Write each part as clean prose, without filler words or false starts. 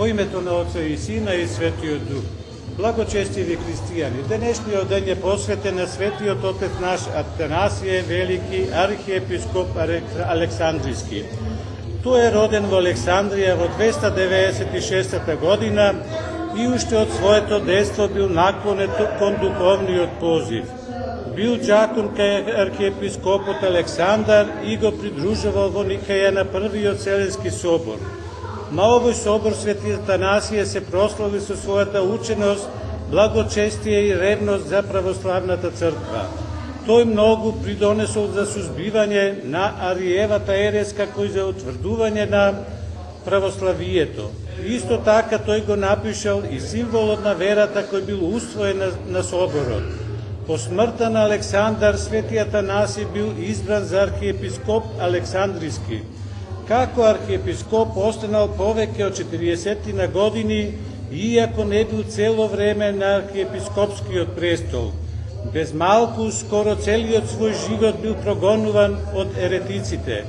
Во името на Отца и Сина и Светиот Дух. Благочестиви христијани, денешниот ден е посветен на светиот отец наш Атанасије Велики, архиепископ Александријски. Тој е роден во Александрија во 296 година и уште од своето детство бил наклонет кон духовниот позив. Бил џакон кај архиепископот Александар и го придружувал во Никеја на првиот Вселенски собор. На овој собор свети Атанасије се прослави со својата ученост, благочестие и ревност за православната црква. Тој многу придонесол за сузбивање на Ариевата ереска кој за утврдување на православието. Исто така тој го напишал и символот на верата кој бил усвоен на соборот. По смртта на Александар, свети Атанаси бил избран за архиепископ Александријски. Како архиепископ останал повеќе од 40 на години, иако не бил цело време на архиепископскиот престол. Без малку, скоро целиот свој живот бил прогонуван од еретиците.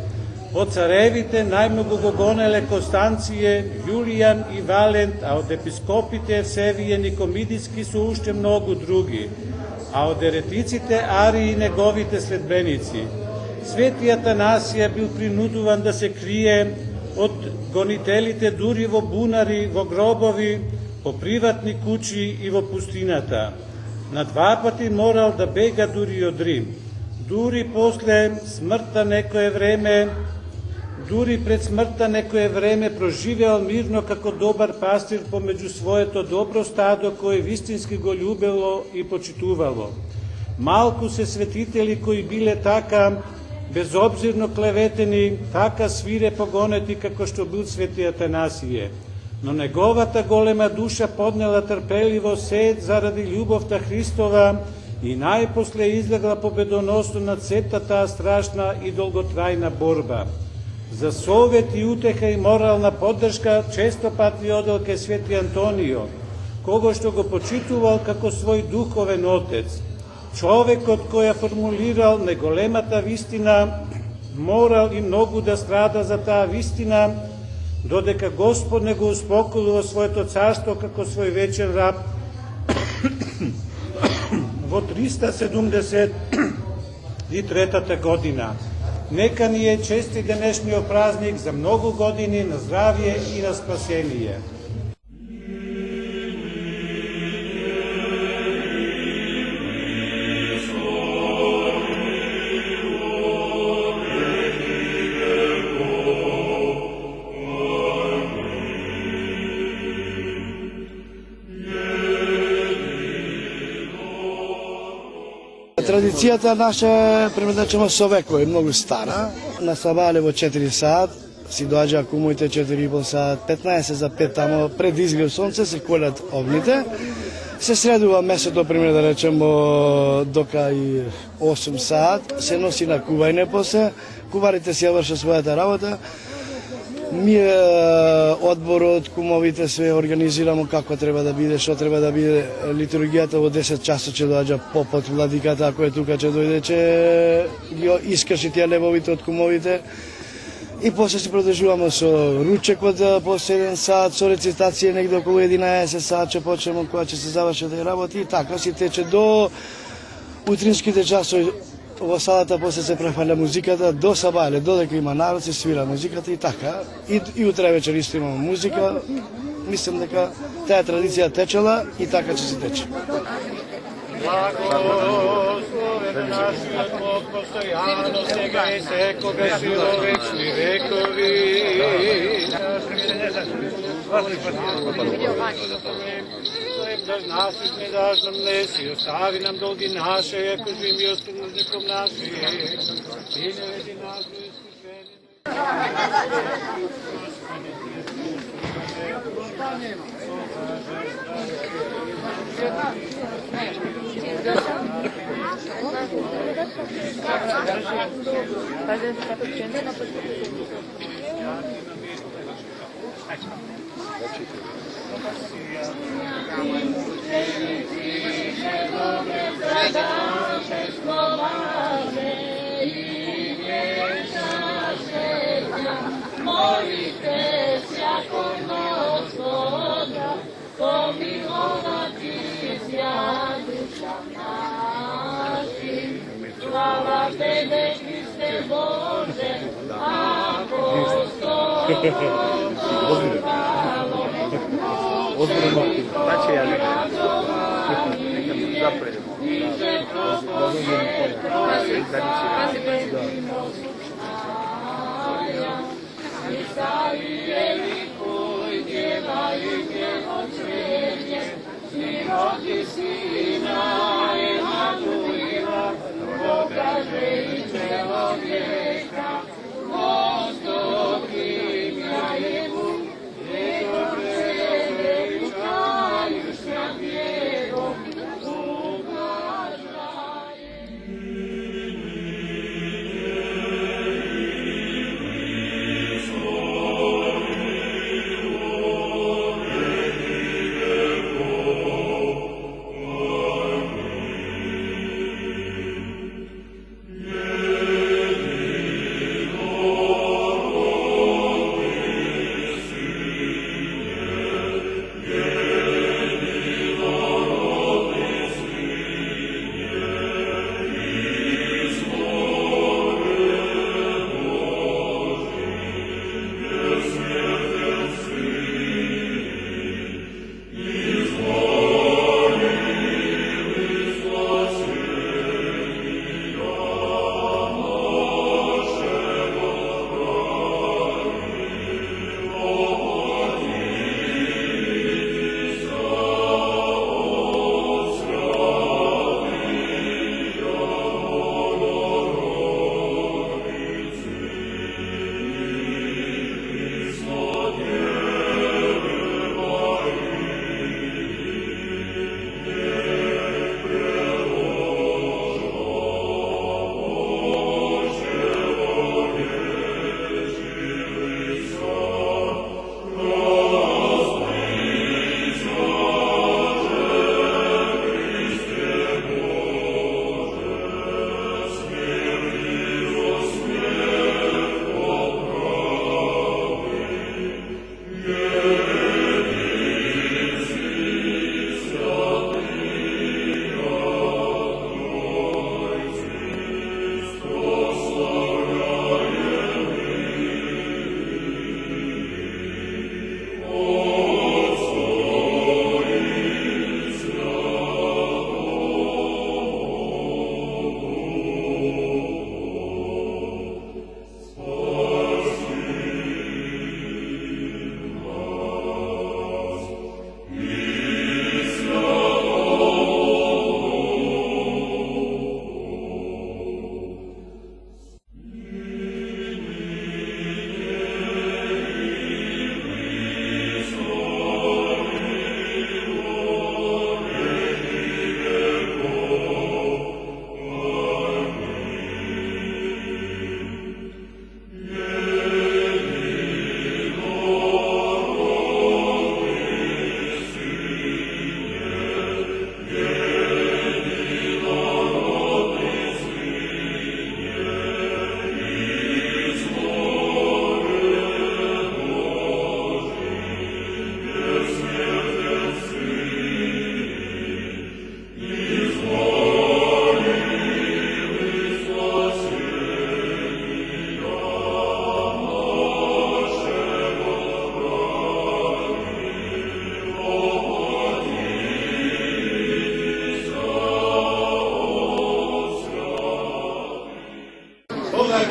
Од царевите најмногу го гонеле Констанције, Јулијан и Валент, а од епископите Евсевије Никомидиски со уште многу други, а од еретиците Ари и неговите следбеници. Свети Атанасија бил принудуван да се крие од гонителите дури во бунари, во гробови, по приватни куќи и во пустината. На 2 пати морал да бега дури од Рим. Дури пред смртта некое време проживеал мирно како добар пастир помеѓу своето добро стадо кое вистински го љубело и почитувало. Малку се светители кои биле така безобзирно клеветени, така свирепо гонети како што бил свети Атанасије. Но неговата голема душа поднела трпеливо сеет заради љубовта Христова и најпосле излегла победоносно над сета таа страшна и долготрајна борба. За совет и утеха и морална поддршка често пати одел ке свети Антонио, кого што го почитувал како свој духовен отец. Човекот кој ја формулирал неголемата вистина, морал и многу да страда за таа вистина, додека Господ не го успокоил во своето царство како свој вечен раб во 373 година. Нека ни е чести денешниот празник за многу години на здравје и на спасение. Традицијата наша премедачема со векови, многу стара. На сабале во 4 саат, си доаѓа кумуите 4,5 саат, 15 за 5 тамо, пред изгрев сонце се колат огните. Се средува месето, пример да речемо, дока и 8 саат, се носи на кувајне после, куварите си ја вршат својата работа. Ние, одборот, кумовите, све организирamo како треба да биде, што треба да биде. Литургијата во 10 часот ќе доаѓа попот, владиката, ако е тука ќе дојде, ќе ги искрши тие лебовите од кумовите. И после се продолжуваме со ручекот после 1 саат, со рецитација негде околу 11 саат ќе почнеме кога ќе се заврши тие работи и така си тече до утринските часови. Во салата после се префаля музиката до сабале, додека има народ се свира музиката и така. И утре вечер исто имаме музика. Мислам дека таа традиција течела и така ќе се тече. Благословен нашиот Бог постојано сега и секогаш и во вечни векови. Да нас не даш нам днес и остави нам долги наши, ако живим и остолужником наши. И не веди нас до изкушение. Молите всяко носно Ozbiljno Martin. Znači ja nekad zapređemo.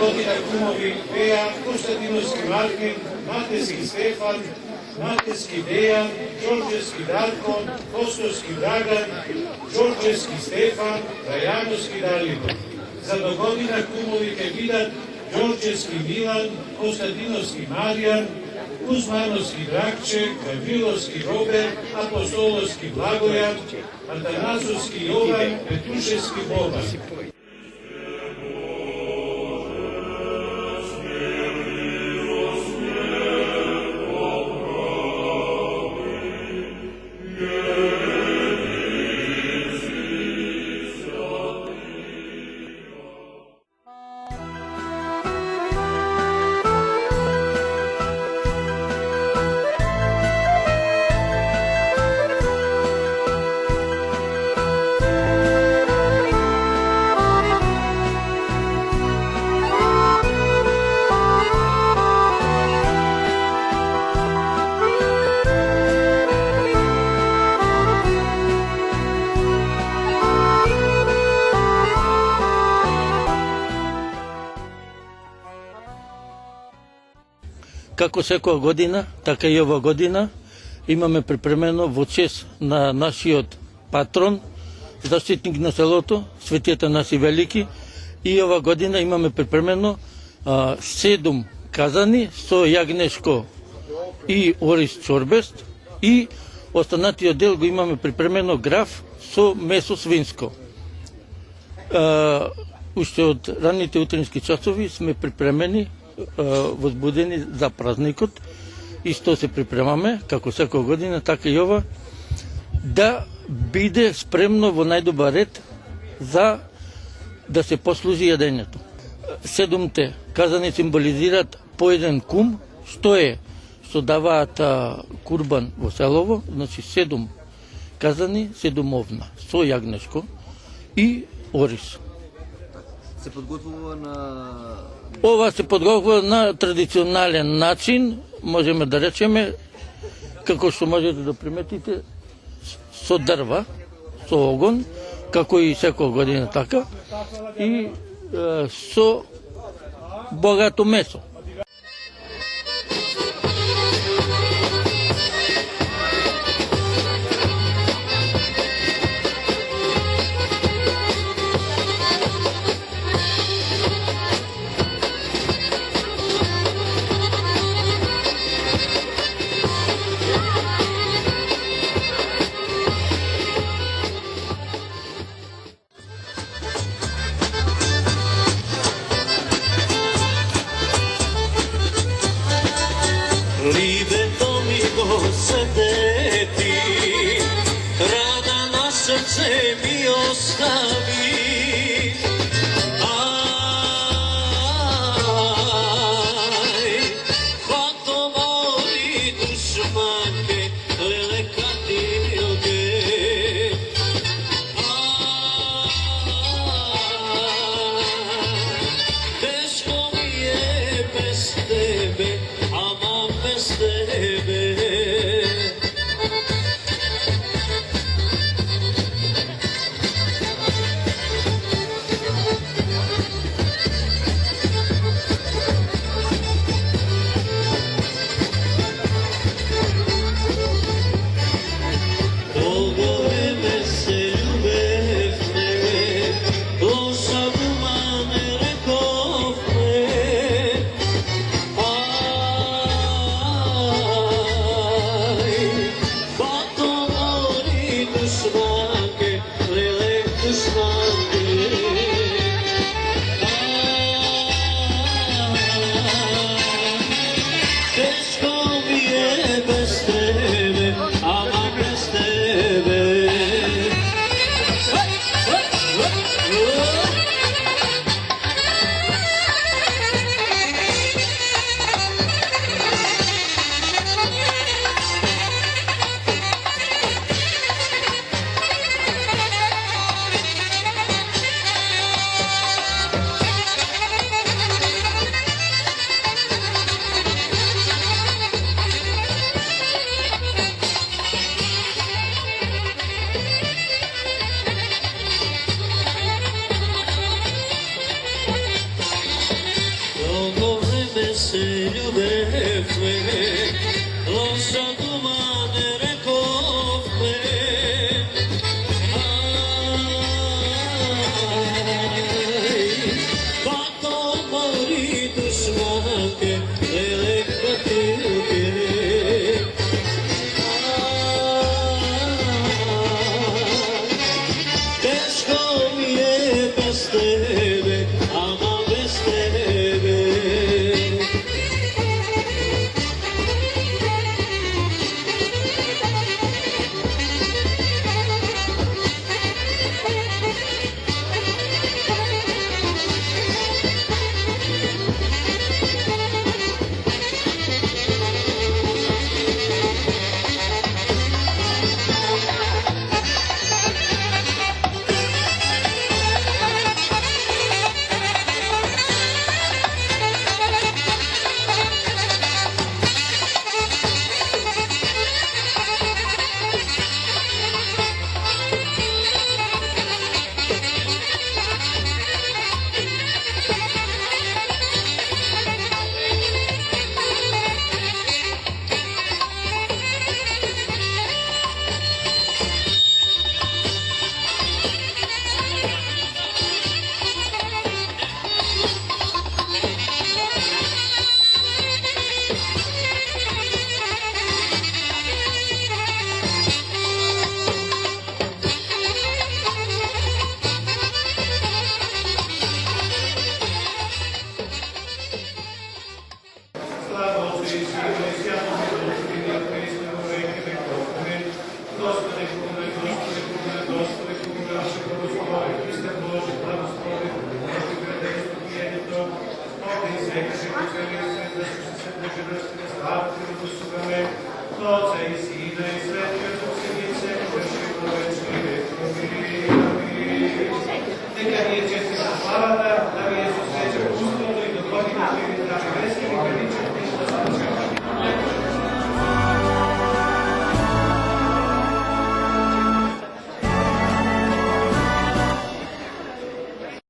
godina kumovi Dejan, Konstantinovski Martin, Matejski Stefan, Matejski Dejan, Đorđevski Darko, Kostovski Dragan, Đorđevski Stefan, Trajanovski Dalibor. Za dogodina kumovi kandidat Đorđevski Milan, Konstantinovski Marijan, Kuzmanovski Drakče, Gavrilovski Robert, Apostolovski Blagojan, Atanasovski Jovan, Petruševski Boban. Како секоја година, така и ова година, имаме припремено во чест на нашиот патрон, заштитник на селото, Свети Атанаси Велики, и ова година имаме припремено 7 казани со јагнешко и ориз чорбест, и останатиот дел го имаме припремено граф со месо свинско. Уште од ранните утрински часови сме припремени, возбудени за празникот. Исто се припремаме, како секоја година, така и ова, да биде спремно во најдобар ред за да се послужи јадењето. 7 казани символизираат по еден кум, што даваат курбан во селово, значи 7 казани, 7 овна, со јагнешко и ориз. Се подготвува на... Ова се подготвува на традиционален начин, можеме да речеме, како што можете да приметите, со дрва, со огон, како и секоја година така, и со богато месо. Libeto mi go sedeti, rada na srce mi ostavi. Aj, quanto mori dušmanke, lele kad ti oge. Teško mi je bez tebe, ama bez tebe. Отца и Сина и Светия Дух,